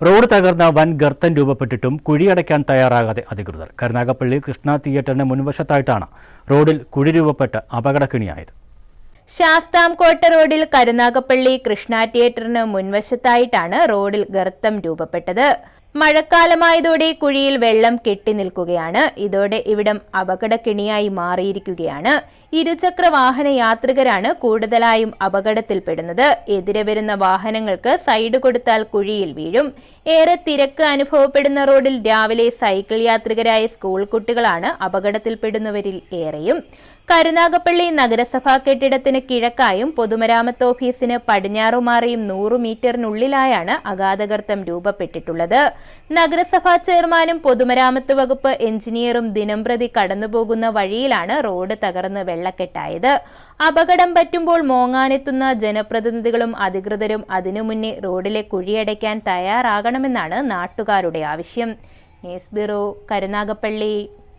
Road തകർന്ന വൻ ഗർത്തം രൂപപ്പെട്ടിട്ടും കുഴിയടയ്ക്കാൻ തയ്യാറാകാതെ അധികൃതർ. കരുനാഗപ്പള്ളി കൃഷ്ണ തിയേറ്ററിന് മുൻവശത്തായിട്ടാണ് റോഡിൽ കുഴി രൂപപ്പെട്ട് അപകടക്കിണിയായത്. ശാസ്താംകോട്ട റോഡിൽ കരുനാഗപ്പള്ളി കൃഷ്ണ തിയേറ്ററിന് മുൻവശത്തായിട്ടാണ് റോഡിൽ ഗർത്തം രൂപപ്പെട്ടത്. മഴക്കാലമായതോടെ കുഴിയിൽ വെള്ളം കെട്ടി നിൽക്കുകയാണ്. ഇതോടെ ഇവിടം അപകടക്കിണിയായി മാറിയിരിക്കുകയാണ്. ഇരുചക്ര വാഹന യാത്രികരാണ് കൂടുതലായും അപകടത്തിൽപ്പെടുന്നത്. എതിരെ വരുന്ന വാഹനങ്ങൾക്ക് സൈഡ് കൊടുത്താൽ കുഴിയിൽ വീഴും. ഏറെ തിരക്ക് അനുഭവപ്പെടുന്ന റോഡിൽ രാവിലെ സൈക്കിൾ യാത്രികരായ സ്കൂൾ കുട്ടികളാണ് അപകടത്തിൽപ്പെടുന്നവരിൽ ഏറെയും. കരുനാഗപ്പള്ളി നഗരസഭാ കെട്ടിടത്തിന് കിഴക്കായും പൊതുമരാമത്ത് ഓഫീസിന് പടിഞ്ഞാറുമാറിയും 100 മീറ്ററിനുള്ളിലായാണ് അഗാധഗർത്തം രൂപപ്പെട്ടിട്ടുള്ളത്. നഗരസഭാ ചെയർമാനും പൊതുമരാമത്ത് വകുപ്പ് എഞ്ചിനീയറും ദിനംപ്രതി കടന്നുപോകുന്ന വഴിയിലാണ് റോഡ് തകർന്ന് വെള്ളക്കെട്ടായത്. അപകടം പറ്റുമ്പോൾ മോങ്ങാനെത്തുന്ന ജനപ്രതിനിധികളും അധികൃതരും അതിനു മുന്നേ റോഡിലെ കുഴിയടയ്ക്കാൻ തയ്യാറാകണമെന്നാണ് നാട്ടുകാരുടെ ആവശ്യം. News bureau, Karunagappally.